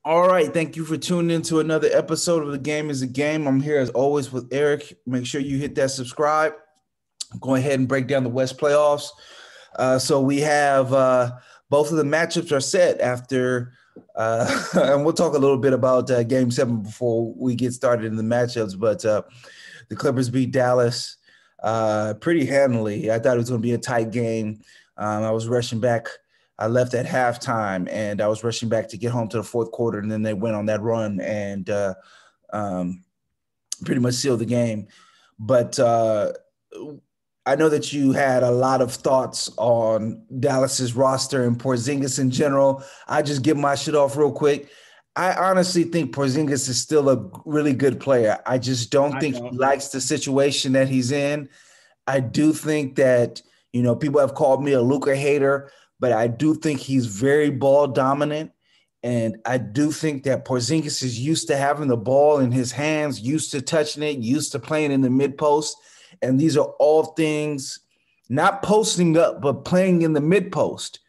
All right, thank you for tuning in to another episode of The Game is a Game. I'm here as always with Eric. Make sure you hit that subscribe. Go ahead and break down the West playoffs. So we have both of the matchups are set after, and we'll talk a little bit about Game 7 before we get started in the matchups. But the Clippers beat Dallas pretty handily. I thought it was going to be a tight game. I was rushing back. I left at halftime, and I was rushing back to get home to the fourth quarter, and then they went on that run and um, pretty much sealed the game. But I know that you had a lot of thoughts on Dallas's roster and Porzingis in general. I just get my shit off real quick. I honestly think Porzingis is still a really good player. I just don't I think he don't. likes the situation that he's in. I do think that, people have called me a Luka hater, but I do think he's very ball dominant. And I do think that Porzingis is used to having the ball in his hands, used to touching it, used to playing in the mid post. And these are all things not posting up, but playing in the mid post.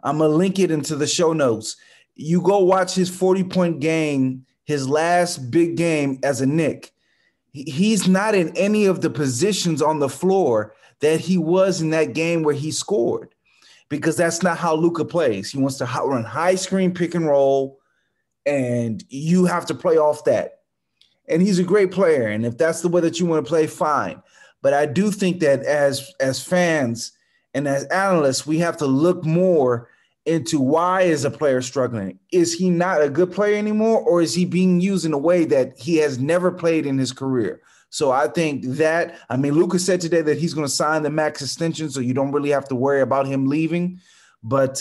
I'm going to link it into the show notes. You go watch his 40-point game, his last big game as a Knick. He's not in any of the positions on the floor that he was in that game where he scored, because that's not how Luka plays. He wants to run high screen pick and roll, and you have to play off that. And he's a great player, and if that's the way that you want to play, fine. But I do think that as fans and as analysts, we have to look more into why is a player struggling. Is he not a good player anymore, or is he being used in a way that he has never played in his career? So I think that, Luka said today that he's going to sign the max extension, so you don't really have to worry about him leaving. But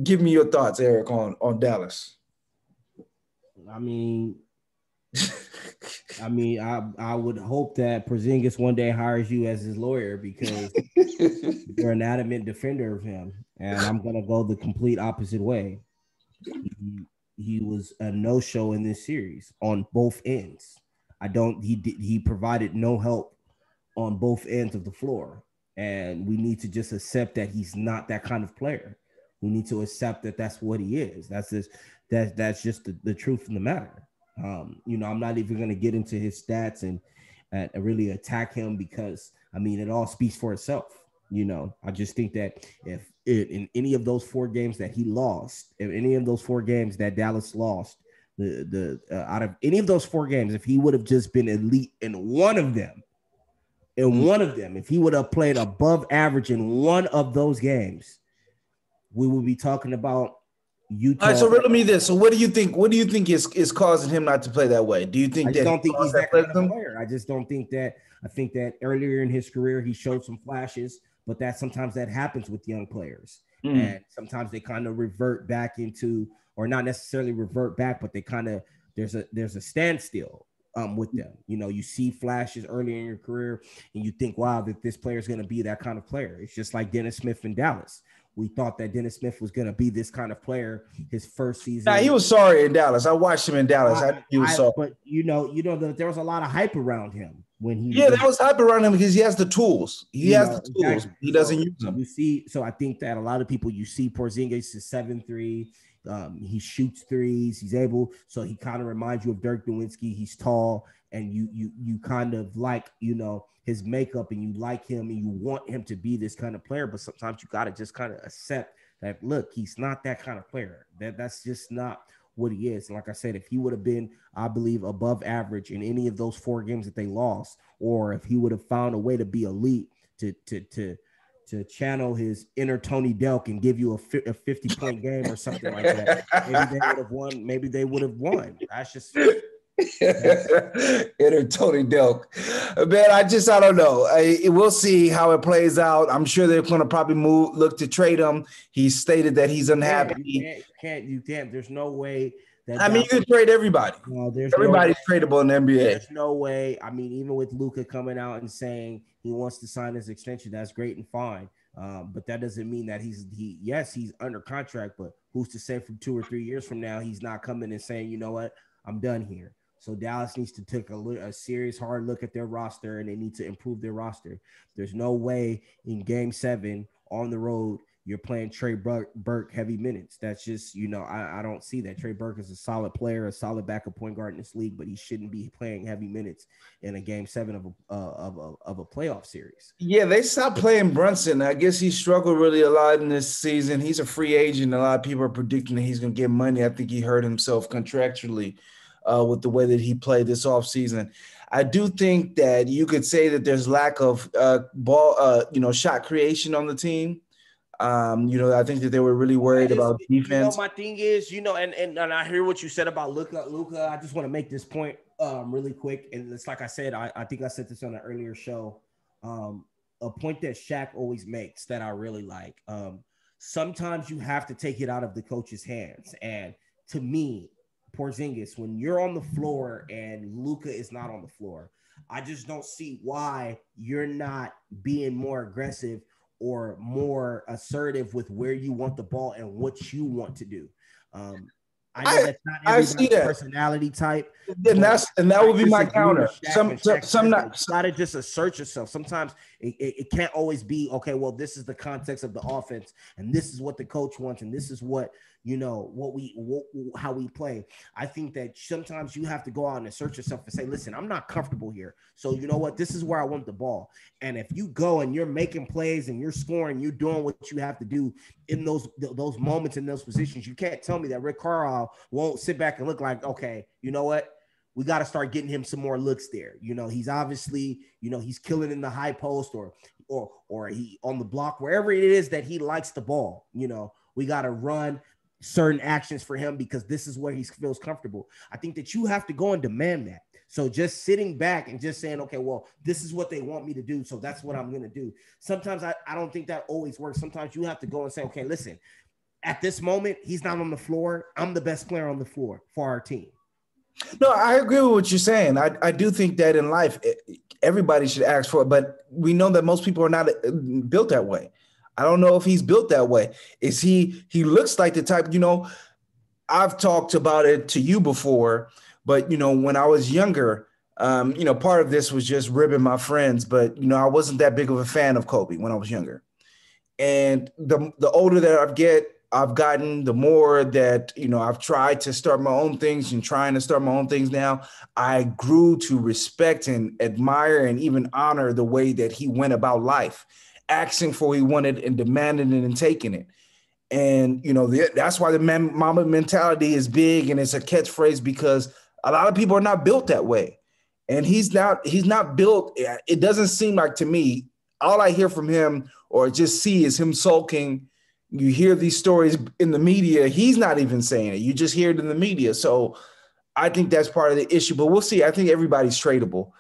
give me your thoughts, Eric, on Dallas. I mean, I would hope that Porzingis one day hires you as his lawyer because you're an adamant defender of him, and I'm gonna go the complete opposite way. He was a no-show in this series on both ends. I don't. He provided no help on both ends of the floor, and we need to just accept that he's not that kind of player. We need to accept that that's what he is. That's just the truth of the matter. I'm not even going to get into his stats and really attack him because it all speaks for itself. I just think that if in any of those four games that he lost, if any of those four games that Dallas lost, the out of any of those four games, if he would have just been elite in one of them, if he would have played above average in one of those games, we would be talking about All right, Utah. so riddle me this. So what do you think? What do you think is causing him not to play that way? Do you I think just that he don't think lost he's that kind of athleticism? player. I just don't think that. I think that earlier in his career he showed some flashes, but that sometimes that happens with young players, Mm. and sometimes they kind of revert back into, or not necessarily revert back, but they kind of there's a standstill with them. You see flashes early in your career, and you think, wow, that this player is going to be that kind of player. It's just like Dennis Smith in Dallas. We thought that Dennis Smith was going to be this kind of player his first Nah, he season. was sorry in Dallas. I watched him in Dallas. I knew he was sorry. But that there was a lot of hype around him when he Yeah, was, that was hype around him because he has the tools. He has the tools. exactly. He doesn't So use them. you see, so I think that a lot of people, you see Porzingis is 7'3". He shoots threes. He's able, so he kind of reminds you of Dirk Nowitzki. He's tall, and you kind of like his makeup, and you like him, and you want him to be this kind of player. But sometimes you got to just kind of accept that, look, he's not that kind of player. That's just not what he is. And like I said, if he would have been, I believe, above average in any of those four games that they lost, or if he would have found a way to be elite, to channel his inner Tony Delk and give you a 50-point game or something like that, maybe they would have won. Maybe they would have won. That's Enter Tony Delk. Man, I don't know. We'll see how it plays out. I'm sure they're going to probably look to trade him. He stated that he's unhappy. you can't. There's no way that You can trade everybody. no, there's no way. Everybody's tradable in the NBA. There's no way. Even with Luka coming out and saying he wants to sign his extension, that's great and fine. But that doesn't mean that he's under contract, but who's to say from 2 or 3 years from now he's not coming and saying, you know what, I'm done here. So Dallas needs to take a serious, hard look at their roster, and they need to improve their roster. There's no way in Game 7 on the road you're playing Trey Burke heavy minutes. That's just, I don't see that. Trey Burke is a solid player, a solid backup point guard in this league, but he shouldn't be playing heavy minutes in a game 7 of a playoff series. Yeah, they stopped playing Brunson. I guess he struggled really a lot in this season. He's a free agent. A lot of people are predicting that he's going to get money. I think he hurt himself contractually with the way that he played this offseason. I do think that you could say that there's lack of shot creation on the team. I think that they were really worried about defense. My thing is, and I hear what you said about Luka. I just want to make this point really quick. And it's like I said, I think I said this on an earlier show. A point that Shaq always makes that I really like. Sometimes you have to take it out of the coach's hands. And to me, Porzingis, when you're on the floor and Luka is not on the floor, I just don't see why you're not being more aggressive or more assertive with where you want the ball and what you want to do. I know that's not everybody's personality type. And that would be my counter. Some not. You gotta just assert yourself. Sometimes it can't always be okay. Well, this is the context of the offense, and this is what the coach wants, and this is what how we play. I think that sometimes you have to go out and assert yourself and say, "Listen, I'm not comfortable here. So you know what? This is where I want the ball." And if you go and you're making plays and you're scoring, you're doing what you have to do in those moments in those positions. You can't tell me that Rick Carlisle won't sit back and look like, okay, you know what? We got to start getting him some more looks there. He's obviously, he's killing in the high post or he on the block, wherever it is that he likes the ball. We got to run certain actions for him because this is where he feels comfortable. I think that you have to go and demand that. So just sitting back and just saying, okay, well, this is what they want me to do, so that's what I'm going to do. Sometimes I don't think that always works. Sometimes you have to go and say, okay, listen, at this moment, he's not on the floor. I'm the best player on the floor for our team. No, I agree with what you're saying. I do think that in life, everybody should ask for it, but we know that most people are not built that way. I don't know if he's built that way. He looks like the type, I've talked about it to you before, but, when I was younger, part of this was just ribbing my friends, but, I wasn't that big of a fan of Kobe when I was younger. And the older that I've gotten, the more that, I've tried to start my own things and trying to start my own things now, I grew to respect and admire and even honor the way that he went about life, asking for what he wanted and demanding it and taking it. And, that's why the mama mentality is big and it's a catchphrase because a lot of people are not built that way. And he's not built. It doesn't seem like to me, all I hear from him or just see is him sulking. You hear these stories in the media. He's not even saying it. You just hear it in the media. So I think that's part of the issue, but we'll see. I think everybody's tradable.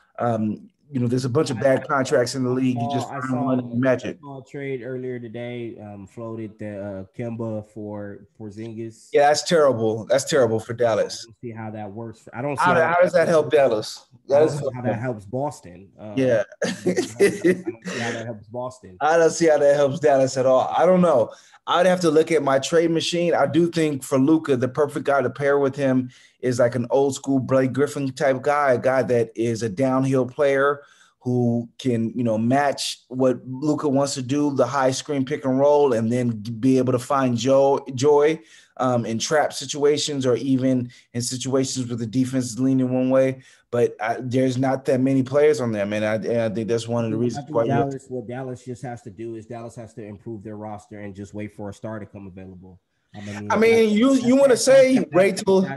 There's a bunch of bad contracts in the league. You just find one and match it. I saw a trade earlier today floated the Kemba for Porzingis. Yeah, that's terrible. That's terrible for Dallas. I don't see how that works. I don't see how does that help Dallas? I don't see how that helps Boston. Yeah. I don't see how that helps Boston. I don't see how that helps Dallas at all. I don't know. I'd have to look at my trade machine. I do think for Luka, the perfect guy to pair with him is like an old school Blake Griffin type guy, a guy that is a downhill player who can, match what Luka wants to do, the high screen pick and roll, and then be able to find joy in trap situations or even in situations where the defense is leaning one way. But there's not that many players on there, man. I think that's one of the reasons why. What Dallas just has to do is Dallas has to improve their roster and just wait for a star to come available. You want to say wait till.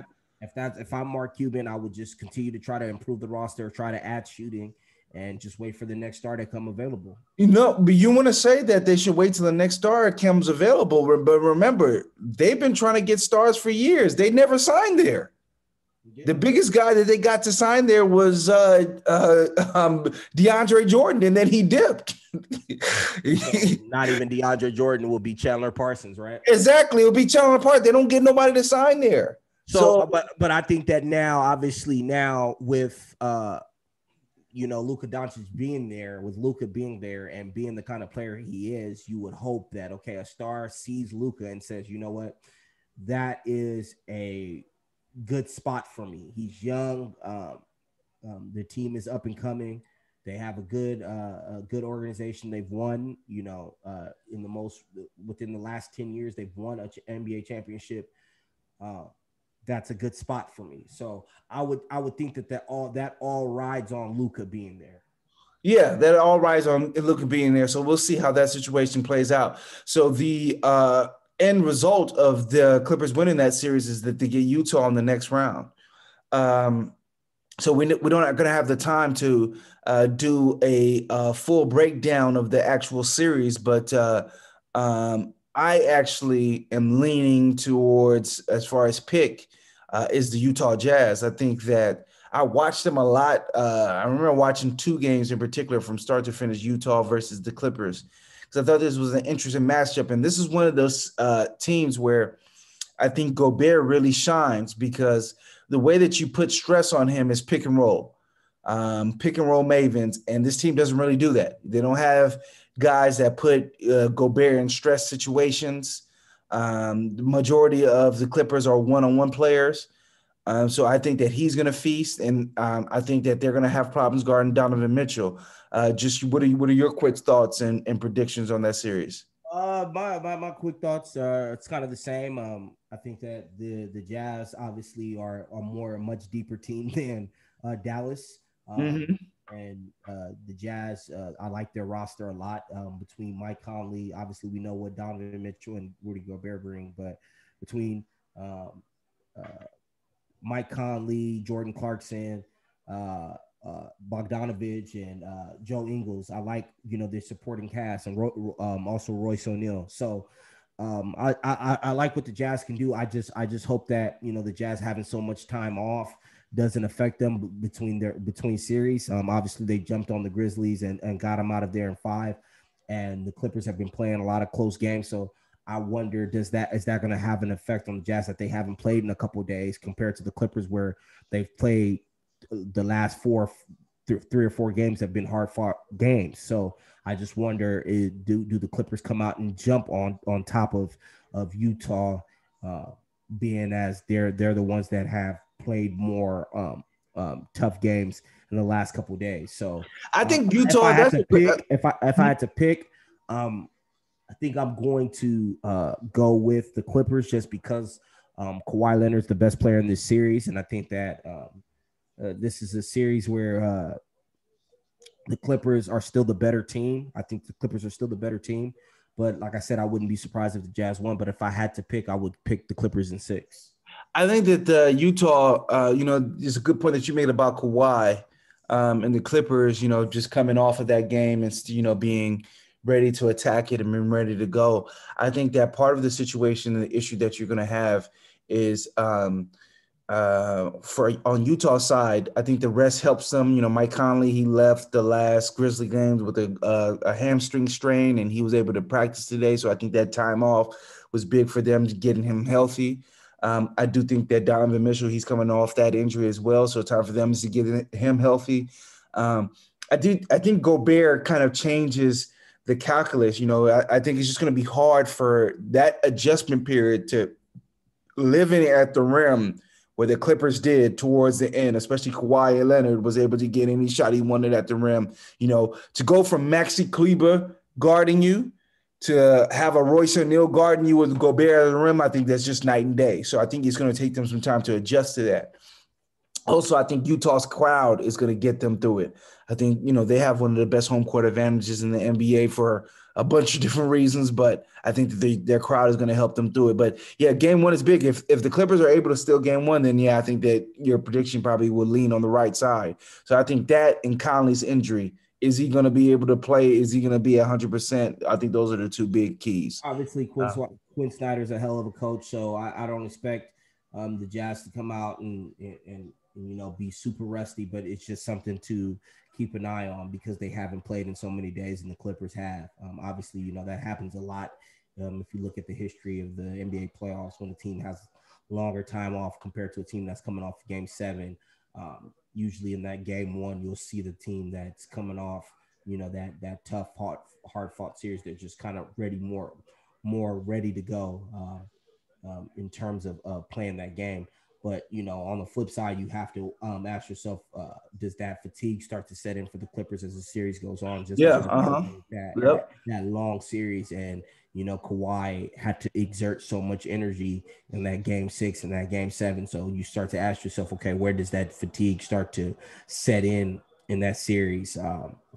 If I'm Mark Cuban, I would just continue to try to improve the roster, try to add shooting, and just wait for the next star to come available. But you want to say that they should wait till the next star comes available. But remember, they've been trying to get stars for years. They never signed there. Yeah. The biggest guy that they got to sign there was DeAndre Jordan, and then he dipped. Not even DeAndre Jordan will be Chandler Parsons, right? Exactly. It'll be Chandler Parsons. They don't get nobody to sign there. So but I think that now with Luka Doncic being there, with Luka being there and being the kind of player he is, you would hope that, okay, a star sees Luka and says, you know what, that is a good spot for me. He's young. The team is up and coming. They have a good organization. They've won, in the most within the last 10 years, they've won an NBA championship. Uh, that's a good spot for me. So I would think that all rides on Luka being there. Yeah, that all rides on Luka being there. So we'll see how that situation plays out. So the end result of the Clippers winning that series is that they get Utah in the next round. Um, so we don't going to have the time to do a full breakdown of the actual series, but I actually am leaning towards, as far as pick, is the Utah Jazz. I think that I watched them a lot. I remember watching two games in particular from start to finish, Utah versus the Clippers, because I thought this was an interesting matchup. And this is one of those teams where I think Gobert really shines because the way that you put stress on him is pick and roll mavens, and this team doesn't really do that. They don't have guys that put Gobert in stress situations. The majority of the Clippers are one-on-one players. So I think that he's going to feast, and I think that they're going to have problems guarding Donovan Mitchell. Just what are your quick thoughts and predictions on that series? My quick thoughts are it's kind of the same. I think that the Jazz obviously are more a much deeper team than Dallas. Mm-hmm. And the Jazz, I like their roster a lot. Between Mike Conley, obviously we know what Donovan Mitchell and Rudy Gobert bring, but between um, uh, Mike Conley, Jordan Clarkson, uh, Bogdanovich, and Joe Ingles. I like their supporting cast, and also Royce O'Neal. So I like what the Jazz can do. I just hope that the Jazz having so much time off doesn't affect them between series. Obviously they jumped on the Grizzlies and got them out of there in 5, and the Clippers have been playing a lot of close games. So I wonder, is that going to have an effect on the Jazz that they haven't played in a couple of days compared to the Clippers where they've played the last 3 or 4 games have been hard fought games. So I just wonder, do the Clippers come out and jump on top of Utah, uh, being as they're the ones that have played more tough games in the last couple of days. So I think if I Utah. had That's to pick, if I had to pick, I think I'm going to go with the Clippers just because Kawhi Leonard's the best player in this series, and I think that this is a series where the Clippers are still the better team. I think the Clippers are still the better team, but like I said, I wouldn't be surprised if the Jazz won. But if I had to pick, I would pick the Clippers in 6. I think that Utah, is a good point that you made about Kawhi and the Clippers, just coming off of that game and, being ready to attack it and being ready to go. I think that part of the situation and the issue that you're going to have is for on Utah side, I think the rest helps them. Mike Conley, he left the last Grizzly games with a hamstring strain, and he was able to practice today. So I think that time off was big for them to getting him healthy. I do think that Donovan Mitchell, he's coming off that injury as well. So time for them is to get him healthy. I think Gobert kind of changes the calculus. I think it's just going to be hard for that adjustment period to living at the rim where the Clippers did towards the end, especially Kawhi Leonard was able to get any shot he wanted at the rim. To go from Maxi Kleber guarding you to have a Royce O'Neal guarding you with Gobert at the rim, I think that's just night and day. So I think it's going to take them some time to adjust to that. Also, I think Utah's crowd is going to get them through it. I think, they have one of the best home court advantages in the NBA for a bunch of different reasons, but I think that their crowd is going to help them through it. But yeah, game one is big. If the Clippers are able to steal game one, then yeah, I think that your prediction probably will lean on the right side. So I think that and Conley's injury, is he going to be able to play? Is he going to be 100%? I think those are the two big keys. Obviously, Quinn Snyder's a hell of a coach, so I don't expect the Jazz to come out and be super rusty, but it's just something to keep an eye on because they haven't played in so many days, and the Clippers have. Obviously, that happens a lot. If you look at the history of the NBA playoffs, when a team has longer time off compared to a team that's coming off Game 7, usually in that Game 1, you'll see the team that's coming off, that tough, hard fought series. They're just kind of more ready to go in terms of playing that game. But on the flip side, you have to ask yourself, does that fatigue start to set in for the Clippers as the series goes on? Just Yeah. that long series, and Kawhi had to exert so much energy in that game 6 and that game 7. So you start to ask yourself, okay, where does that fatigue start to set in that series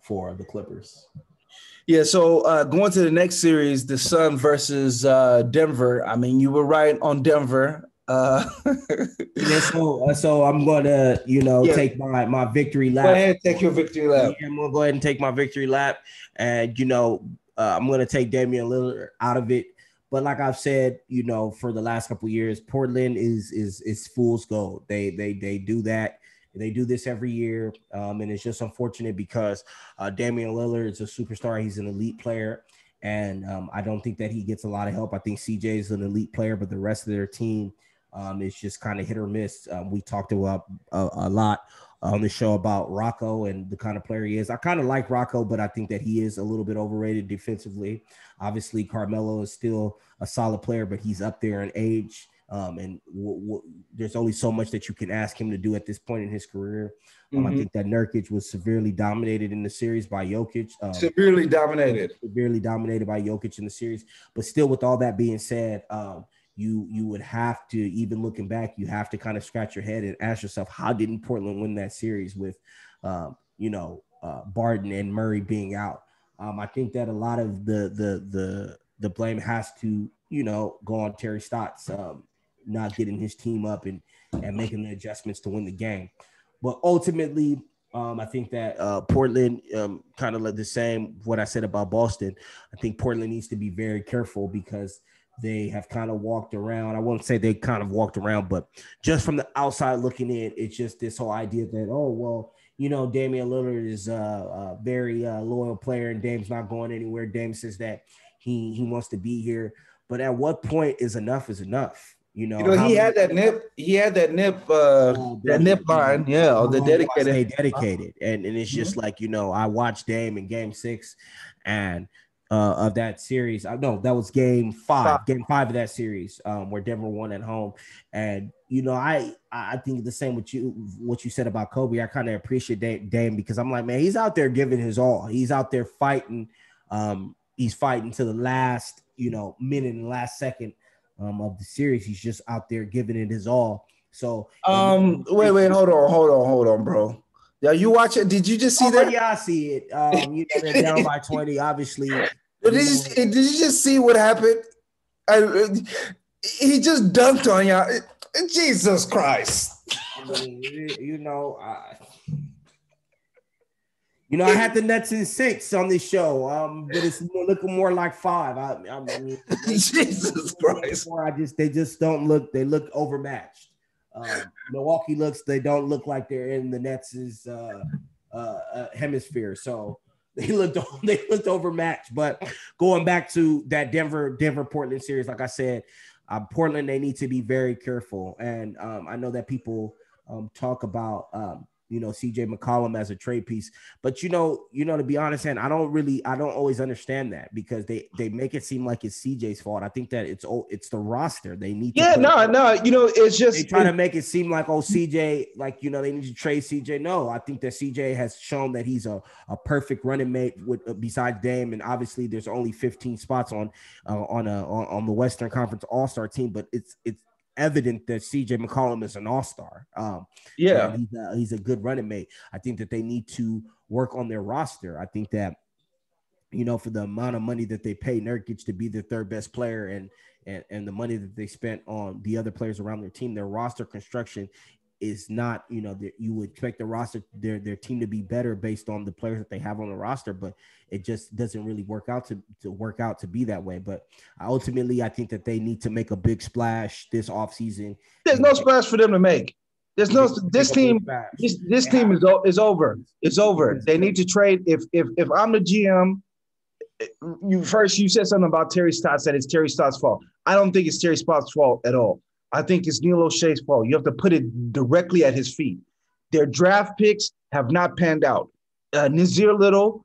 for the Clippers? Yeah, so going to the next series, the Sun versus Denver. I mean, you were right on Denver. Yeah, so I'm gonna, take my victory lap. Go ahead, take your victory lap. Yeah, I'm gonna go ahead and take my victory lap, and I'm gonna take Damian Lillard out of it. But like I've said, for the last couple of years, Portland is fool's gold. They do that. They do this every year, and it's just unfortunate because Damian Lillard is a superstar. He's an elite player, and I don't think that he gets a lot of help. I think CJ is an elite player, but the rest of their team is just kind of hit or miss. We talked about a lot on the show about Rocco and the kind of player he is. I kind of like Rocco, but I think that he is a little bit overrated defensively. Obviously, Carmelo is still a solid player, but he's up there in age. And there's only so much that you can ask him to do at this point in his career. I think that Nurkic was severely dominated in the series by Jokic. Severely dominated by Jokic in the series. But still, with all that being said, you would have to, even looking back, you have to kind of scratch your head and ask yourself, how didn't Portland win that series with, Barton and Murray being out? I think that a lot of the blame has to, go on Terry Stotts. Not getting his team up and making the adjustments to win the game. But ultimately, I think that Portland kind of like the same what I said about Boston. I think Portland needs to be very careful because they have kind of walked around. I won't say they kind of walked around, but just from the outside looking in, it's just this whole idea that, Damian Lillard is a very loyal player and Dame's not going anywhere. Dame says that he wants to be here. But at what point is enough? He had that nip. He had that nip. That nip line, the dedicated. Stay dedicated, and it's just like I watched Dame in Game 6, and of that series. No, that was Game 5. Game 5 of that series, where Denver won at home, and I think the same with you. What you said about Kobe, I kind of appreciate Dame because I'm like, man, he's out there giving his all. He's out there fighting. He's fighting to the last, minute and last second of the series. He's just out there giving it his all. So wait, hold on, bro. Yeah, you watch it? Did you just see that? Yeah, I see it. They're down by 20, obviously. Did you just see what happened? He just dunked on y'all. Jesus Christ. I mean, I had the Nets in 6 on this show, but it's looking more like 5. I mean, Jesus Christ! They just don't look. They look overmatched. Milwaukee they don't look like they're in the Nets' hemisphere. So they looked overmatched. But going back to that Denver Portland series, like I said, Portland, they need to be very careful. And I know that people talk about CJ McCollum as a trade piece, but to be honest, and I don't always understand that because they make it seem like it's CJ's fault. I think that it's the roster. They need to it's just they try to make it seem like CJ, they need to trade CJ. No, I think that CJ has shown that he's a perfect running mate with besides Dame, and obviously there's only 15 spots on the Western Conference All-Star team, but it's evident that CJ McCollum is an all-star. He's a good running mate. I think that they need to work on their roster. I think that, for the amount of money that they pay Nurkic to be their third best player and the money that they spent on the other players around their team, their roster construction is not, you would expect the roster, their team to be better based on the players that they have on the roster, but it just doesn't really work out to be that way. But ultimately, I think that they need to make a big splash this offseason. There's no splash for them to make. This team is over. It's over. They need to trade. If I'm the GM, you said something about Terry Stotts, that it's Terry Stotts' fault. I don't think it's Terry Stotts' fault at all. I think it's Neil O'Shea's fault. You have to put it directly at his feet. Their draft picks have not panned out. Nazir Little,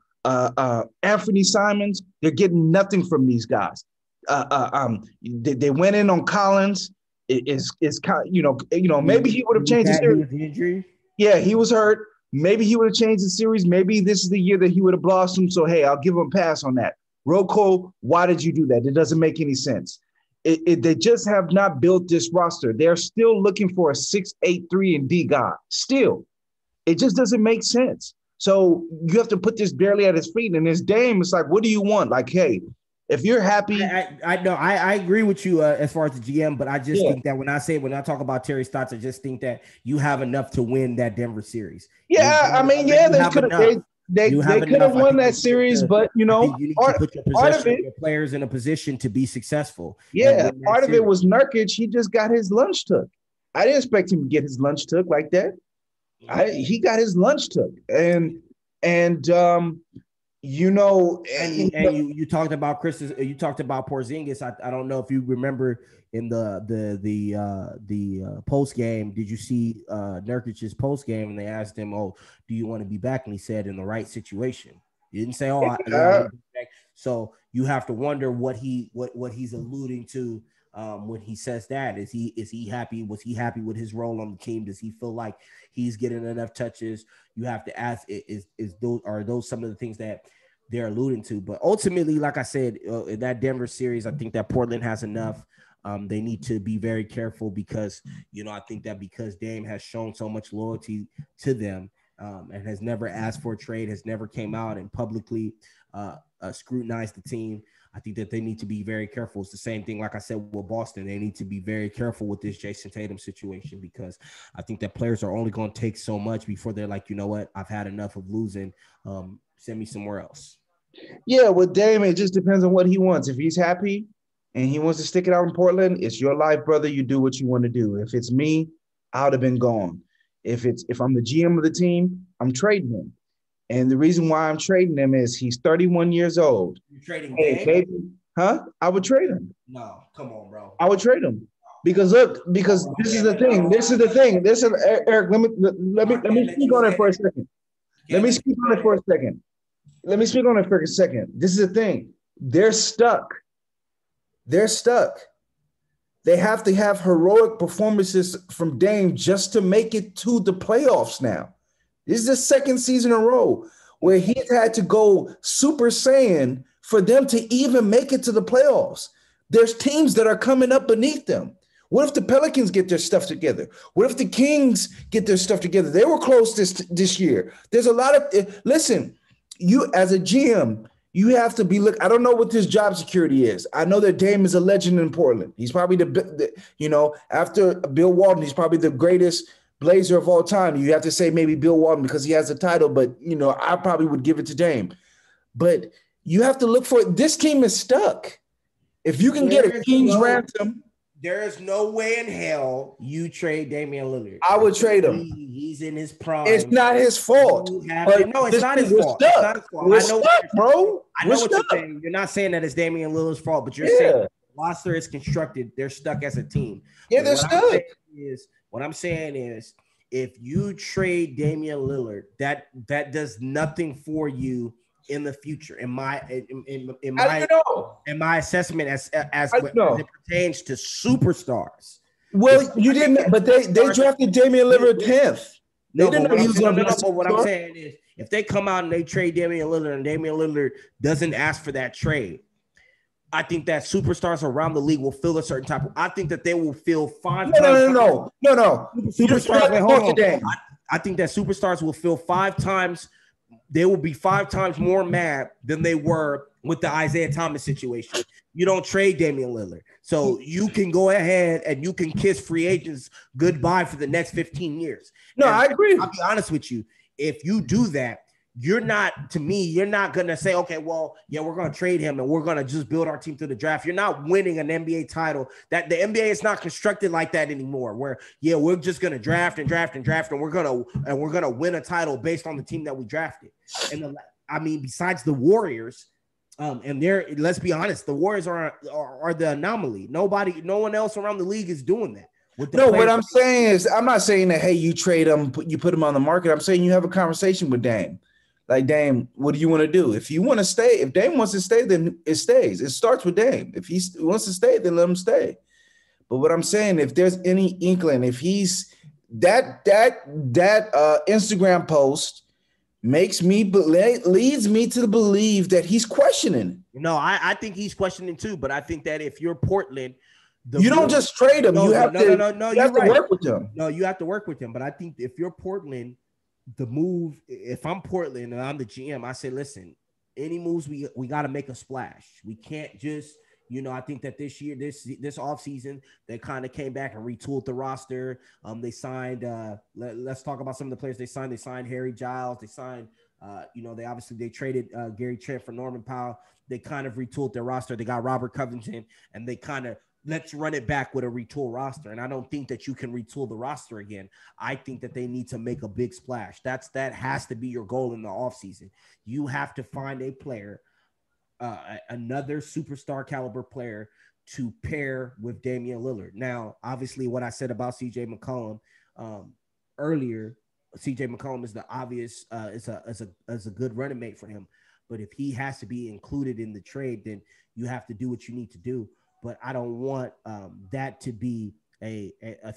Anthony Simons, they're getting nothing from these guys. They went in on Collins. It's kind of, maybe he would have changed his series. Injury? Yeah, he was hurt. maybe he would have changed the series. Maybe this is the year that he would have blossomed. So, hey, I'll give him a pass on that. Rocco, why did you do that? It doesn't make any sense. They just have not built this roster. They're still looking for a 6'8" and D guy. Still, it just doesn't make sense. So you have to put this barely at his feet. And his Dame, it's like, what do you want? Like, hey, if you're happy, I know I agree with you as far as the GM, but I just think that when I talk about Terry Stotts, I just think that you have enough to win that Denver series. Yeah, I mean, yeah, they could have. They could have won that series, but you know, you need to put your players in a position to be successful. Yeah, part of it was Nurkic. He just got his lunch took. I didn't expect him to get his lunch took like that. He got his lunch took, and you know, and you talked about you talked about Porzingis. I don't know if you remember in the post game. Did you see Nurkic's post game? And they asked him, "Oh, do you want to be back?" And he said, "In the right situation." He didn't say, "Oh, I want to be back." So you have to wonder what he's alluding to when he says that. Is he happy? Was he happy with his role on the team? Does he feel like he's getting enough touches? You have to ask: are those some of the things that they're alluding to? But ultimately, like I said, in that Denver series, I think that Portland has enough. They need to be very careful because, I think that because Dame has shown so much loyalty to them and has never asked for a trade, has never came out and publicly scrutinized the team. I think that they need to be very careful. It's the same thing, like I said, with Boston. They need to be very careful with this Jason Tatum situation because I think that players are only going to take so much before they're like, you know what, I've had enough of losing. Send me somewhere else. Yeah, with Dame, it just depends on what he wants. If he's happy and he wants to stick it out in Portland, it's your life, brother. You do what you want to do. If it's me, I would have been gone. If I'm the GM of the team, I'm trading him. And the reason why I'm trading him is he's 31 years old. You're trading Dame? Baby, huh? I would trade him. No, come on, bro. I would trade him. Because this is the thing. This is Eric, let me speak on it for a second. Let me speak on it for a second. This is the thing. They're stuck. They have to have heroic performances from Dame just to make it to the playoffs now. This is the second season in a row where he's had to go Super Saiyan for them to even make it to the playoffs. There's teams that are coming up beneath them. What if the Pelicans get their stuff together? What if the Kings get their stuff together? They were close this year. There's a lot of – listen, you as a GM, you have to be – I don't know what this job security is. I know that Dame is a legend in Portland. He's probably after Bill Walton, he's probably the greatest – Blazer of all time. You have to say maybe Bill Walton because he has a title, but I probably would give it to Dame. But you have to look for it. This team is stuck. If you can get a king's ransom, there is no way in hell you trade Damian Lillard. I would trade him. He's in his prime. It's not his fault. No, it's not his fault. It's not his fault. We're stuck, bro. I know what you're saying. You're not saying that it's Damian Lillard's fault, but you're saying the roster is constructed. They're stuck as a team. Yeah, they're stuck. What I'm saying is, if you trade Damian Lillard, that does nothing for you in the future. In my assessment, as it pertains to superstars. Well, you didn't, but they drafted Damian Lillard 10th. They didn't know he was going to be a superstar. What I'm saying is, if they come out and they trade Damian Lillard and Damian Lillard doesn't ask for that trade, I think that superstars around the league will feel a certain type of. I think that they will feel five times. No. Superstars. I think that superstars will feel 5 times. They will be 5 times more mad than they were with the Isaiah Thomas situation. You don't trade Damian Lillard, so you can go ahead and you can kiss free agents goodbye for the next 15 years. No, I agree. I'll be honest with you. If you do that, you're not going to say, okay, well, yeah, we're going to trade him and we're going to just build our team through the draft. You're not winning an NBA title. That the NBA is not constructed like that anymore, where, yeah, we're just going to draft and we're going to win a title based on the team that we drafted. And besides the Warriors, and let's be honest, the Warriors are the anomaly. No one else around the league is doing that. What I'm saying is, I'm not saying that, hey, you trade him, you put him on the market. I'm saying you have a conversation with Dame. Like, Dame, what do you want to do? If you want to stay, if Dame wants to stay, then it stays. It starts with Dame. If he wants to stay, then let him stay. But what I'm saying, if there's any inkling, if he's that Instagram post leads me to believe that he's questioning. No, I think he's questioning too, but I think that if you're Portland, you don't just trade him. You have to work with him. No, you have to work with him. But I think if you're Portland, the move, if I'm Portland and I'm the GM, I say, listen, any moves we got to make a splash. We can't just, I think that this year, this offseason, they kind of came back and retooled the roster. They signed, let's talk about some of the players they signed. They signed Harry Giles. They signed, they traded Gary Trent for Norman Powell. They kind of retooled their roster. They got Robert Covington, and they kind of, let's run it back with a retool roster. And I don't think that you can retool the roster again. I think that they need to make a big splash. That has to be your goal in the offseason. You have to find a player, another superstar caliber player to pair with Damian Lillard. Now, obviously, what I said about CJ McCollum earlier, CJ McCollum is the obvious, is a good running mate for him. But if he has to be included in the trade, then you have to do what you need to do. But I don't want that to be a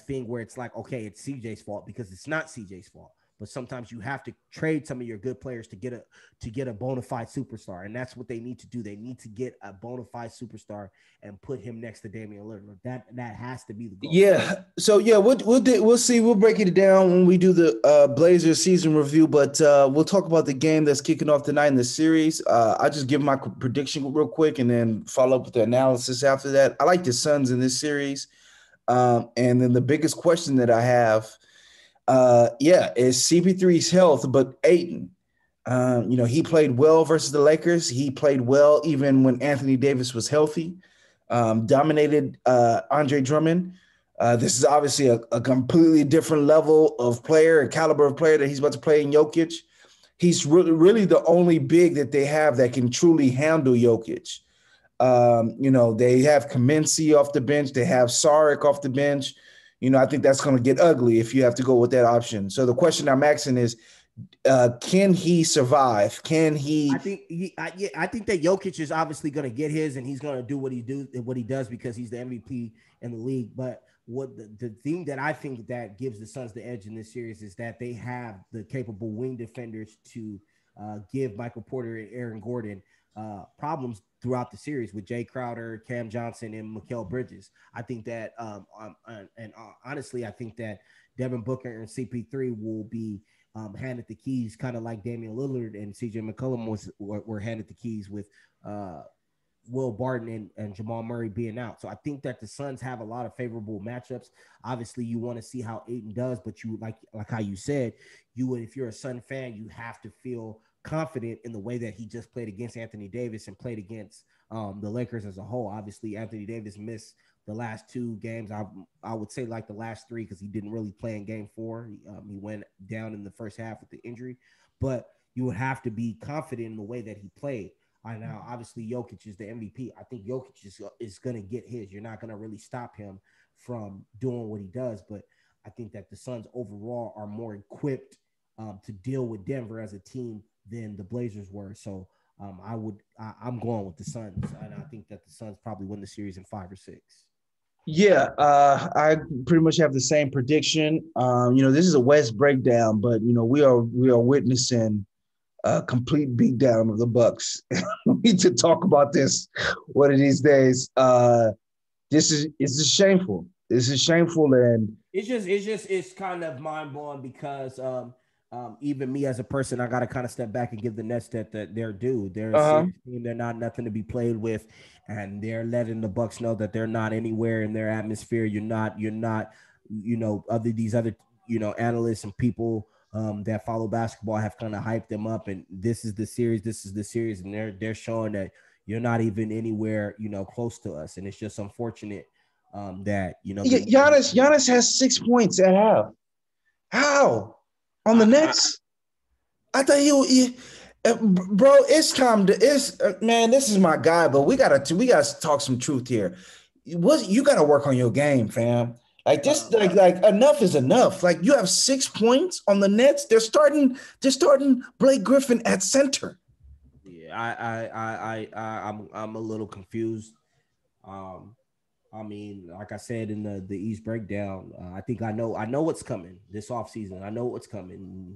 thing where it's like, okay, it's CJ's fault, because it's not CJ's fault. But sometimes you have to trade some of your good players to get a bona fide superstar, and that's what they need to do. They need to get a bona fide superstar and put him next to Damian Lillard. That has to be the goal. Yeah. So yeah, we'll see. We'll break it down when we do the Blazers season review. But we'll talk about the game that's kicking off tonight in the series. I'll just give my prediction real quick and then follow up with the analysis after that. I like the Suns in this series, and then the biggest question that I have. Is CP3's health, but Ayton, he played well versus the Lakers. He played well even when Anthony Davis was healthy, dominated Andre Drummond. This is obviously a completely different level of player, a caliber of player that he's about to play in Jokic. He's really the only big that they have that can truly handle Jokic. They have Kaminsky off the bench. They have Saric off the bench. I think that's going to get ugly if you have to go with that option. So the question I'm asking is, can he survive? Can he? I think that Jokic is obviously going to get his, and he's going to do what he does because he's the MVP in the league. But what the thing that I think that gives the Suns the edge in this series is that they have the capable wing defenders to give Michael Porter and Aaron Gordon problems throughout the series with Jay Crowder, Cam Johnson, and Mikal Bridges. I think that, honestly, I think that Devin Booker and CP3 will be handed the keys, kind of like Damian Lillard and CJ McCollum were handed the keys with Will Barton and Jamal Murray being out. So I think that the Suns have a lot of favorable matchups. Obviously, you want to see how Ayton does, but you like how you said, if you're a Sun fan, you have to feel confident in the way that he just played against Anthony Davis and played against the Lakers as a whole. Obviously, Anthony Davis missed the last two games. I would say like the last three, because he didn't really play in game 4. He went down in the first half with the injury, but you would have to be confident in the way that he played. Now, obviously, Jokic is the MVP. I think Jokic is going to get his. You're not going to really stop him from doing what he does, but I think that the Suns overall are more equipped to deal with Denver as a team than the Blazers were. So I'm going with the Suns, and I think that the Suns probably win the series in 5 or 6. Yeah, I pretty much have the same prediction. This is a West breakdown, but we are witnessing a complete beatdown of the Bucks. We need to talk about this one of these days. It's shameful. This is shameful, and it's kind of mind blowing because even me as a person, I got to kind of step back and give the Nets that they're due. They're a team, they're not nothing to be played with, and they're letting the Bucks know that they're not anywhere in their atmosphere. You're not, these other analysts and people that follow basketball have kind of hyped them up, and this is the series, and they're showing that you're not even anywhere, close to us, and it's just unfortunate that Giannis has 6 points at half. How? On the Nets? I thought bro, it's time to man, this is my guy, but we gotta talk some truth here. You gotta work on your game, fam. Like this, like enough is enough. Like you have 6 points on the Nets. They're starting Blake Griffin at center. Yeah, I'm a little confused. I mean, like I said in the East breakdown, I know what's coming this offseason. I know what's coming.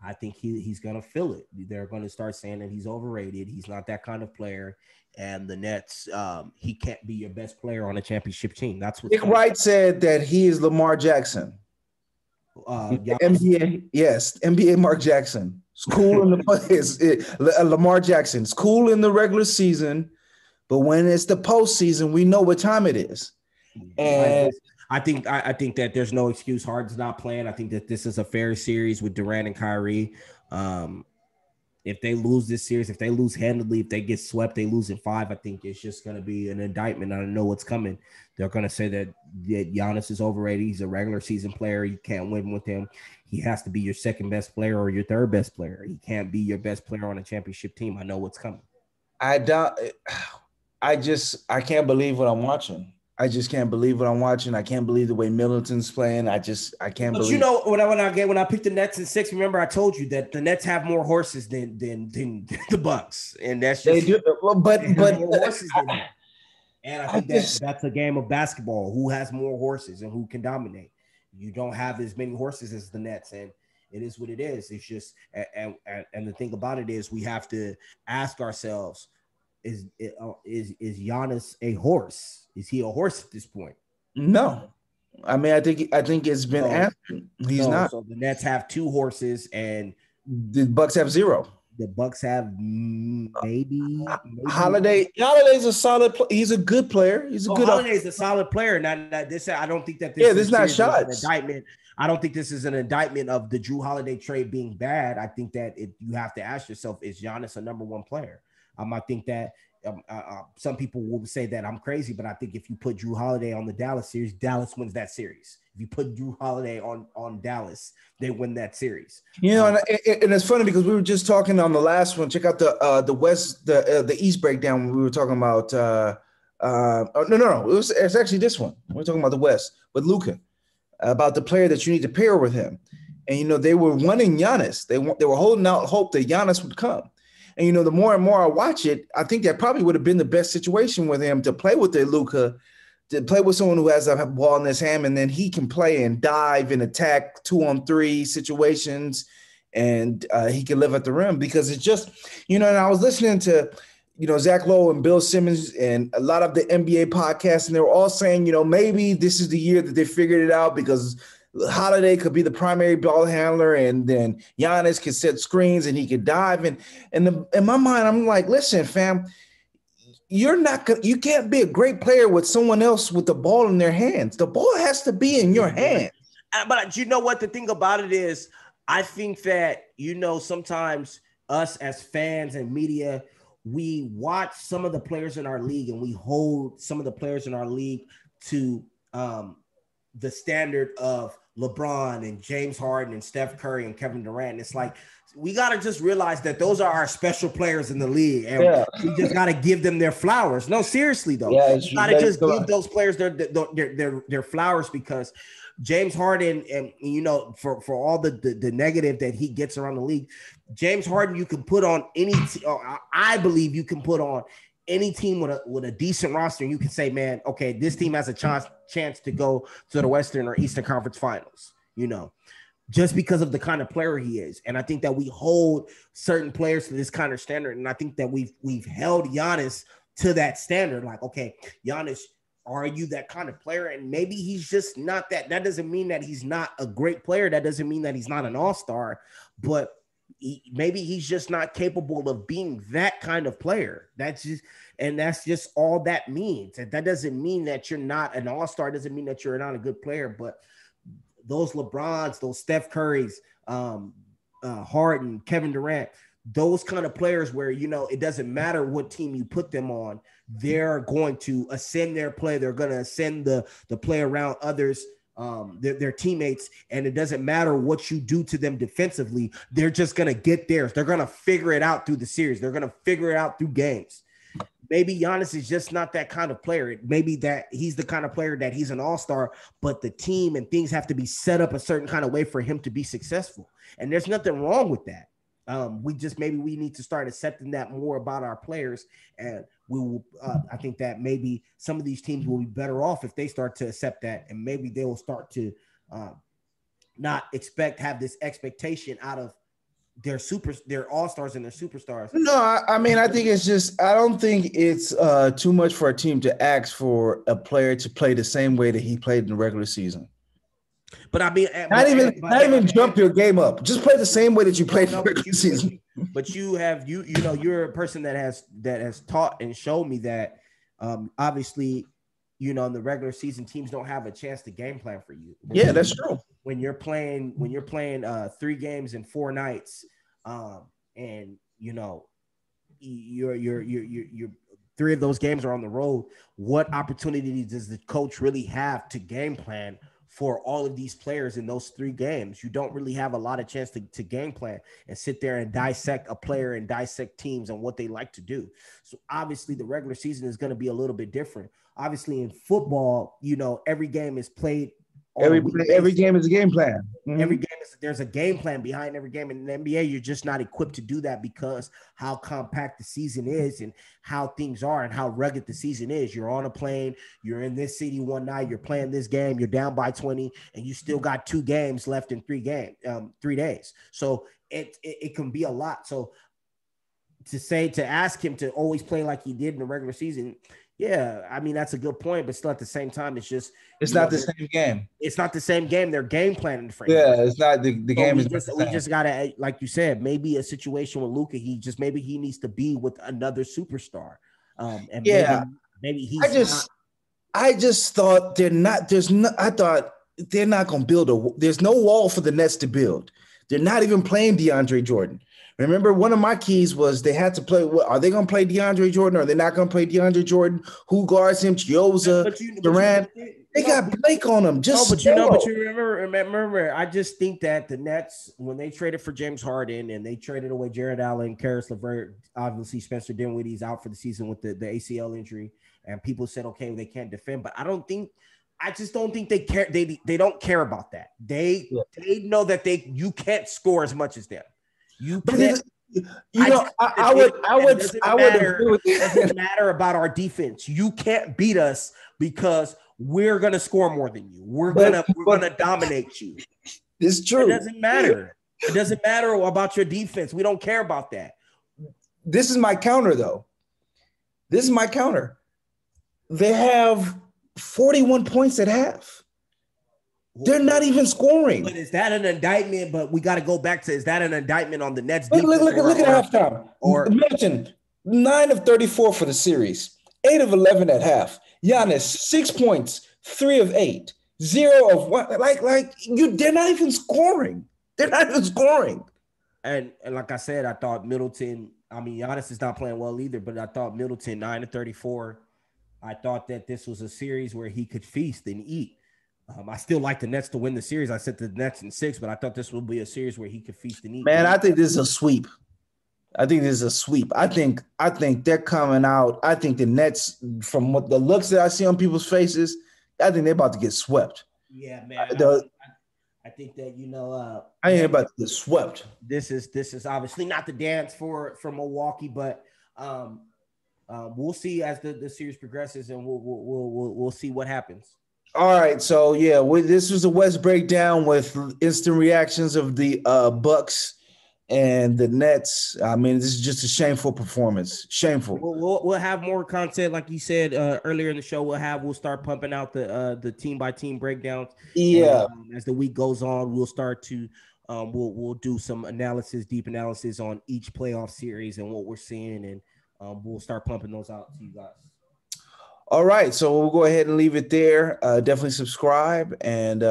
I think he's gonna feel it. They're gonna start saying that he's overrated. He's not that kind of player. And the Nets, he can't be your best player on a championship team. That's what's Nick coming. Wright said that he is Lamar Jackson. NBA, yes, NBA Mark Jackson. School in the Lamar Jackson. School in the regular season, but when it's the postseason, we know what time it is. And I think that there's no excuse. Harden's not playing. I think that this is a fair series with Durant and Kyrie. If they lose this series, if they lose handily, if they get swept, they lose in 5. I think it's just going to be an indictment. I don't know what's coming. They're going to say that Giannis is overrated. He's a regular season player. You can't win with him. He has to be your second best player or your third best player. He can't be your best player on a championship team. I know what's coming. I can't believe what I'm watching. I just can't believe what I'm watching. I can't believe the way Middleton's playing. I can't believe. You know, when I picked the Nets in 6, remember I told you that the Nets have more horses than the Bucks, and that's just they do. But more horses than that. And I think that's a game of basketball. Who has more horses and who can dominate? You don't have as many horses as the Nets, and it is what it is. It's just and the thing about it is we have to ask ourselves. Is Giannis a horse? Is he a horse at this point? No. I mean, I think it's been answered. He's not. So the Nets have 2 horses and the Bucks have 0. The Bucks have maybe Holiday's a solid he's a good player. He's a good Holiday's a solid player. Not this. I don't think that this is not shots. An indictment. I don't think this is an indictment of the Drew Holiday trade being bad. I think that you have to ask yourself, is Giannis a number 1 player? I think that some people will say that I'm crazy, but I think if you put Drew Holiday on the Dallas series, Dallas wins that series. If you put Drew Holiday on Dallas, they win that series. You know, and it's funny because we were just talking on the last one. Check out the East breakdown. We were talking about no. It's actually this one. We're talking about the West with Luka, about the player that you need to pair with him. And you know, they were wanting Giannis. They were holding out hope that Giannis would come. And, you know, the more and more I watch it, I think that probably would have been the best situation with him to play with the Luka, to play with someone who has a ball in his hand, and then he can play and dive and attack 2-on-3 situations, and he can live at the rim because it's just, you know, and I was listening to, you know, Zach Lowe and Bill Simmons and a lot of the NBA podcasts, and they were all saying, you know, maybe this is the year that they figured it out because Holiday could be the primary ball handler, and then Giannis could set screens and he could dive. And in my mind, I'm like, listen, fam, you can't be a great player with someone else with the ball in their hands. The ball has to be in your hands. But you know what? The thing about it is, I think that, you know, sometimes us as fans and media, we watch some of the players in our league and we hold some of the players in our league to the standard of LeBron and James Harden and Steph Curry and Kevin Durant. And it's like, we got to just realize that those are our special players in the league. And we just got to give them their flowers. No, seriously though. You got to just give those players their flowers, because James Harden, and you know, for all the negative that he gets around the league, James Harden, you can put on any, I believe you can put on any team with a decent roster, and you can say, man, okay, this team has a chance to go to the Western or Eastern Conference Finals, you know, just because of the kind of player he is. And I think that we hold certain players to this kind of standard, and I think that we've held Giannis to that standard. Like, okay, Giannis, are you that kind of player? And maybe he's just not that. That doesn't mean that he's not a great player. That doesn't mean that he's not an all-star, but maybe he's just not capable of being that kind of player. That's just all that means. And that doesn't mean that you're not an all-star. Doesn't mean that you're not a good player. But those LeBrons, those Steph Currys, Harden, Kevin Durant, those kind of players where, you know, it doesn't matter what team you put them on, they're going to ascend their play. They're going to ascend the play around others, their teammates, and it doesn't matter what you do to them defensively. They're just going to get theirs. They're going to figure it out through the series. They're going to figure it out through games. Maybe Giannis is just not that kind of player. Maybe that he's the kind of player that he's an all-star, but the team and things have to be set up a certain kind of way for him to be successful. And there's nothing wrong with that. We need to start accepting that more about our players, and we will. I think that maybe some of these teams will be better off if they start to accept that, and maybe they will start to not have this expectation out of their all-stars and their superstars. No, I mean, I think it's just, I don't think it's too much for a team to ask for a player to play the same way that he played in the regular season. But I mean, not even jump your game up. Just play the same way that you played in the regular season. But you're a person that has taught and showed me that obviously, in the regular season, teams don't have a chance to game plan for you. Yeah, that's true. When you're playing 3 games in 4 nights, and you're 3 of those games are on the road, what opportunities does the coach really have to game plan for all of these players in those 3 games? You don't really have a lot of chance to game plan and sit there and dissect a player and dissect teams and what they like to do. So obviously the regular season is going to be a little bit different. Obviously in football, every game is played. Every game is a game plan. Mm-hmm. Every game there's a game plan behind every game. In the NBA, you're just not equipped to do that because how compact the season is and how things are and how rugged the season is. You're on a plane, you're in this city one night, you're playing this game, you're down by 20, and you still got 2 games left in 3 days. So it can be a lot. So to ask him to always play like he did in the regular season, yeah, I mean, that's a good point, but still at the same time, it's not the same game. It's not the same game. They're game planning for him. Yeah, it's not the game. We just gotta, like you said, maybe a situation with Luka, maybe he needs to be with another superstar. And yeah, maybe he's I just thought I thought they're not gonna build there's no wall for the Nets to build. They're not even playing DeAndre Jordan. Remember, one of my keys was they had to play. Are they going to play DeAndre Jordan or are they not going to play DeAndre Jordan? Who guards him? Chioza, Durant. They got Blake on them. But you remember, I just think that the Nets, when they traded for James Harden and they traded away Jared Allen, Karis LeVert, obviously Spencer Dinwiddie's out for the season with the ACL injury, and people said, okay, they can't defend. But I just don't think they care. They don't care about that. They know that you can't score as much as them. You can't. It doesn't matter about our defense. You can't beat us because we're gonna score more than you. We're gonna dominate you. It's true. It doesn't matter. It doesn't matter about your defense. We don't care about that. This is my counter, though. They have 41 points at half. They're not even scoring. But is that an indictment? But we got to go back to, is that an indictment on the Nets? Look at halftime. Or Milton, 9 of 34 for the series, 8 of 11 at half. Giannis, 6 points, 3 of 8, 0 of 1. They're not even scoring. They're not even scoring. And like I said, I thought Middleton, Giannis is not playing well either, but I thought Middleton, 9 of 34. I thought that this was a series where he could feast and eat. I still like the Nets to win the series. I said the Nets in 6, but I thought this would be a series where he could feast and eat. Man, I think this is a sweep. I think they're coming out. I think the Nets, from what the looks that I see on people's faces, I think they're about to get swept. Yeah, man. I think that I ain't about to get swept. This is obviously not the dance for Milwaukee, but we'll see as the series progresses, and we'll see what happens. All right, so yeah, this was a West breakdown with instant reactions of the Bucks and the Nets. I mean, this is just a shameful performance. Shameful. We'll have more content, like you said earlier in the show. We'll start pumping out the team by team breakdowns. Yeah, and, as the week goes on, we'll start to we'll do some deep analysis on each playoff series and what we're seeing, and we'll start pumping those out to you guys. All right, so we'll go ahead and leave it there. Definitely subscribe, and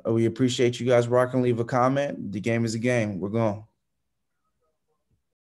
we appreciate you guys rocking. Leave a comment. The game is a game. We're going.